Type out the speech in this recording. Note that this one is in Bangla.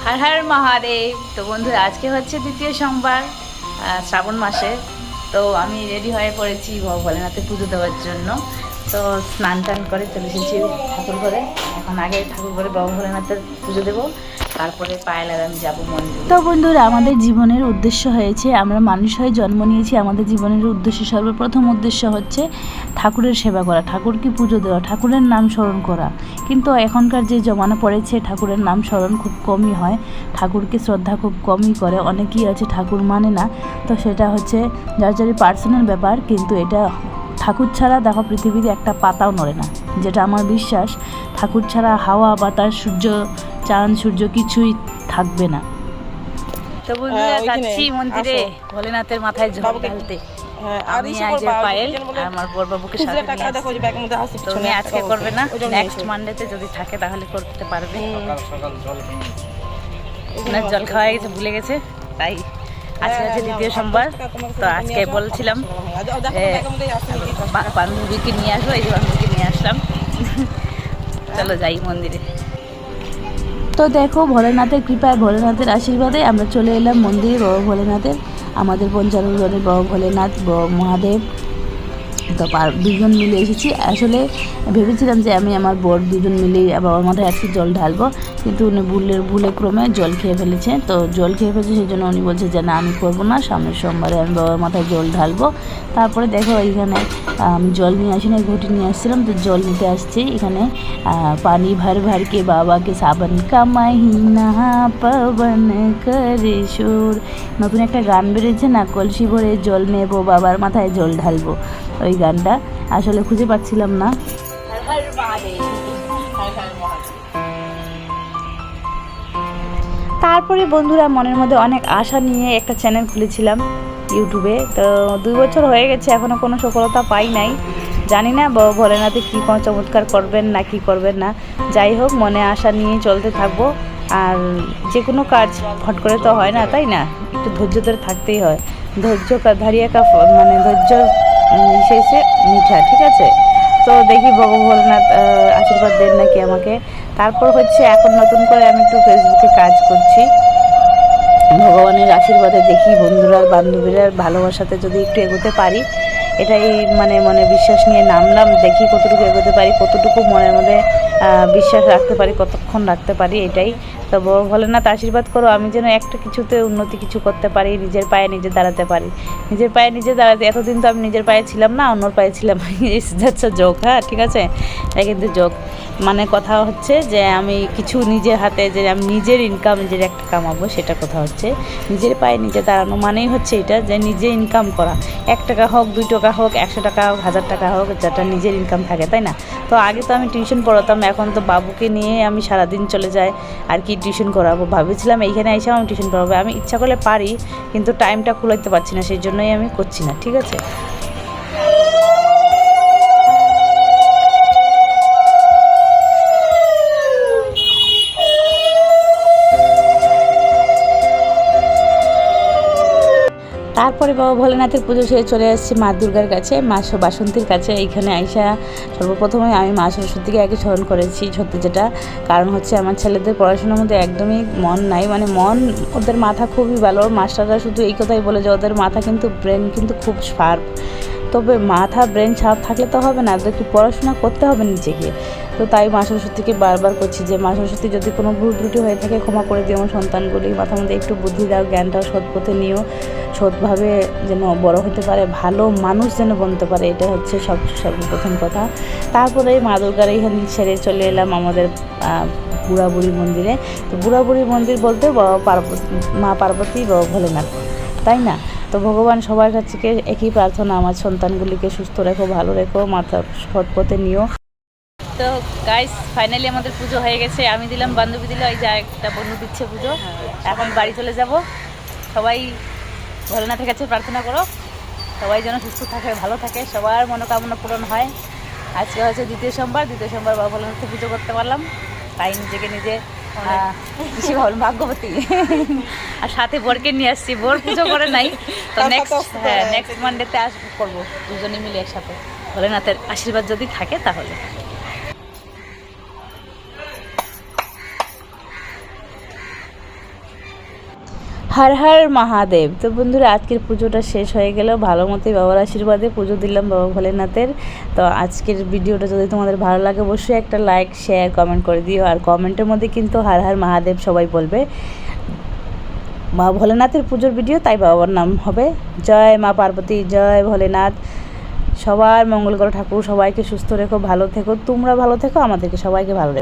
হর হর মহাদেব। তো বন্ধুরা, আজকে হচ্ছে দ্বিতীয় সোমবার শ্রাবণ মাসে। তো আমি রেডি হয়ে পড়েছি ভোলেনাথের পুজো দেওয়ার জন্য। তো স্নান টান করে চলে এসেছি ঠাকুর ঘরে। এখন আগে ঠাকুর ঘরে বাবা ভোলেনাথের পুজো দেবো, তারপরে পায়েলার আমি যাবো মন্দির। তো বন্ধুরা, আমাদের জীবনের উদ্দেশ্য হয়েছে, আমরা মানুষ হয়ে জন্ম নিয়েছি। আমাদের জীবনের উদ্দেশ্য, সর্বপ্রথম উদ্দেশ্য হচ্ছে ঠাকুরের সেবা করা, ঠাকুরকে পুজো দেওয়া, ঠাকুরের নাম স্মরণ করা। কিন্তু এখনকার যে জমানা পড়েছে, ঠাকুরের নাম স্মরণ খুব কমই হয়, ঠাকুরকে শ্রদ্ধা খুব কমই করে। অনেকেই আছে ঠাকুর মানে না। তো সেটা হচ্ছে যার যার পার্সোনাল ব্যাপার, কিন্তু এটা ঠাকুর ছাড়া দেখো পৃথিবীতে একটা পাতাও নড়ে না, যেটা আমার বিশ্বাস। ঠাকুর ছাড়া হাওয়া বাতাস, সূর্য চাঁদ সূর্য কিছুই থাকবে না। তো বন্ধুরা, যাচ্ছি মন্দিরে ভোলেনাথের মাথায় জল ঢালতে। আমি আজ পায়েল আর আমার বড় বাবুকে সাথে নিয়ে আসছি। তো উনি আজকে করবে না, নেক্সট মানডেতে যদি থাকে তাহলে করতে পারবে। ওনার জল খাওয়া গেছে, ভুলে গেছে, তাই আজকে হচ্ছে দ্বিতীয় সোমবার। তো আজকে বলছিলাম বান্ধবীকে নিয়ে আসবো, এই যে বান্ধবীকে নিয়ে আসলাম। চলো যাই মন্দিরে। তো দেখো, ভোলেনাথের কৃপায়, ভোলেনাথের আশীর্বাদে আমরা চলে এলাম মন্দিরে বাবা ভোলেনাথের। আমাদের পঞ্চাননের বাবা ভোলেনাথ, বাবা মহাদেব। তো দুজন মিলে এসেছি। আসলে ভেবেছিলাম যে আমি আমার বর দুজন মিলেই বাবার মাথায় আজকে জল ঢালবো, কিন্তু উনি ভুলে ক্রমে জল খেয়ে ফেলেছে। তো জল খেয়ে ফেলেছে, সেই জন্য উনি বলছে যে না, আমি করবো না, সামনের সোমবারে আমি বাবার মাথায় জল ঢালবো। তারপরে দেখো, এইখানে আমি জল নিয়ে আসি না, ঘুটি নিয়ে আসছিলাম। তো জল নিতে আসছি এখানে। পানি ভর ভর के बाबा के सावन का महीना पवन करे शोर। নতুন একটা গান বেরিয়েছে না, কলসি ভরে জল নেবো, বাবার মাথায় জল ঢালবো। ওই গানটা আসলে খুঁজে পাচ্ছিলাম না। তারপরে বন্ধুরা, মনের মধ্যে অনেক আশা নিয়ে একটা চ্যানেল খুলেছিলাম ইউটিউবে। তো 2 বছর হয়ে গেছে, এখনও কোনো সফলতা পাই নাই। জানি না ভোলেনাথে কী কোনো চমৎকার করবেন না কি করবেন না। যাই হোক, মনে আশা নিয়ে চলতে থাকবো। আর যে কোনো কাজ ফট করে তো হয় না, তাই না? একটু ধৈর্য ধরে থাকতেই হয়। ধৈর্য ধারিয়ে মানে ধৈর্য শেষে মিঠা, ঠিক আছে? তো দেখি ভোলেনাথ আশীর্বাদ দেন নাকি আমাকে। তারপর হচ্ছে এখন নতুন করে আমি একটু ফেসবুকে কাজ করছি। ভগবানের আশীর্বাদে দেখি বন্ধুরা বান্ধবীরা ভালোবাসাতে যদি একটু এগোতে পারি, এটাই মনে বিশ্বাস নিয়ে নামলাম। দেখি কতটুকু এগোতে পারি, কতটুকু মনের মধ্যে বিশ্বাস রাখতে পারি, কতক্ষণ রাখতে পারি, এটাই। তো ভোলেনাথ আশীর্বাদ করো, আমি যেন একটা কিছুতে উন্নতি কিছু করতে পারি, নিজের পায়ে নিজে দাঁড়াতে পারি। নিজের পায়ে নিজে দাঁড়াতে, এতদিন তো আমি নিজের পায়ে ছিলাম না, অন্যর পায়ে ছিলাম। যাচ্ছে যোগ, হ্যাঁ ঠিক আছে, এটা কিন্তু যোগ। কথা হচ্ছে যে আমি কিছু নিজের হাতে, যে আমি নিজের ইনকাম নিজের একটা কামাবো, সেটা কথা হচ্ছে। নিজের পায়ে নিজে দাঁড়ানো মানেই হচ্ছে এটা, যে নিজে ইনকাম করা। 1 টাকা হোক, 2 টাকা হোক, 100 টাকা হোক, 1000 টাকা হোক, যেটা নিজের ইনকাম থাকে, তাই না? তো আগে তো আমি টিউশন পড়াতাম, এখন তো বাবুকে নিয়ে আমি সারাদিন চলে যাই। আর কি টিউশন করাবো, ভাবেছিলাম এইখানে এসেও আমি টিউশন পড়াবো। আমি ইচ্ছা করলে পারি, কিন্তু টাইমটা কুলাইতে পারছি না, সেই জন্যই আমি করছি না, ঠিক আছে? তারপরে বাবা ভোলেনাথের পুজো সেরে চলে আসছি মা দুর্গার কাছে, মা বাসন্তীর কাছে। এইখানে আইসা সর্বপ্রথমে আমি মা সরস্বতীকে আগে স্মরণ করেছি, সত্যি যেটা। কারণ হচ্ছে আমার ছেলেদের পড়াশোনার মধ্যে একদমই মন নাই, মন, ওদের মাথা খুবই ভালো। মাস্টাররা শুধু এই কথাই বলে যে ওদের মাথা কিন্তু, ব্রেন কিন্তু খুব শার্প। তবে মাথা ব্রেন শার্প থাকলে তো হবে না, একটু পড়াশোনা করতে হবে নিজেকে। তো তাই মা সরস্বতীকে বারবার করছি যে মা সরস্বতী, যদি কোনো ভুল ত্রুটি হয়ে থাকে ক্ষমা করে দিও আমার সন্তানগুলি, মাথার মধ্যে একটু বুদ্ধি দাও, জ্ঞানটাও সৎ পথে নিও, সৎভাবে যেন বড় হতে পারে, ভালো মানুষ যেন বনতে পারে, এটা হচ্ছে সর্বপ্রথম কথা। তারপরে মা দুর্গার এইখানে ছেড়ে চলে এলাম আমাদের বুড়াবুড়ি মন্দিরে। তো বুড়াবুড়ি মন্দির বলতে মা পার্বতী, বাবা ভোলেনাথ, তাই না? তো ভগবান সবার কাছে একই প্রার্থনা, আমার সন্তানগুলিকে সুস্থ রেখো, ভালো রেখো, মাথা সৎ পথে নিও। তো গাইস, ফাইনালি আমাদের পুজো হয়ে গেছে। আমি দিলাম, বান্ধবী দিল, এই যে একটা বন্ধু দিচ্ছে পুজো। এখন বাড়ি চলে যাব। সবাই ভোলেনাথের কাছে প্রার্থনা করো, সবাই যেন সুস্থ থাকে, ভালো থাকে, সবার মনোকামনা পূরণ হয়। আজকে হচ্ছে দ্বিতীয় সোমবার বাবা ভোলেনাথকে পুজো করতে পারলাম, তাই নিজেকে নিজে বেশি ভালো ভাগ্যবতী। আর সাথে বরকে নিয়ে আসছি, বর পুজো করে নাই। তো নেক্সট মানডেতে করবো দুজনে মিলে একসাথে, ভোলেনাথের আশীর্বাদ যদি থাকে তাহলে। হর হর মহাদেব। তো বন্ধুরা আজকের পুজোটা শেষ হয়ে গেল ভালো মতোই, বাবার আশীর্বাদে পুজো দিলাম বাবা ভোলেনাথের। তো আজকের ভিডিওটা যদি তোমাদের ভালো লাগে অবশ্যই একটা লাইক শেয়ার কমেন্ট করে দিও, আর কমেন্টের মধ্যে কিন্তু হর হর মহাদেব সবাই বলবে। মা ভোলেনাথের পুজোর ভিডিও, তাই বাবার নাম হবে। জয় মা পার্বতী, জয় ভোলেনাথ। সবার মঙ্গল করো ঠাকুর, সবাইকে সুস্থ রেখো, ভালো থেকো, তোমরা ভালো থেকো, আমাদেরকে সবাইকে ভালো রেখো।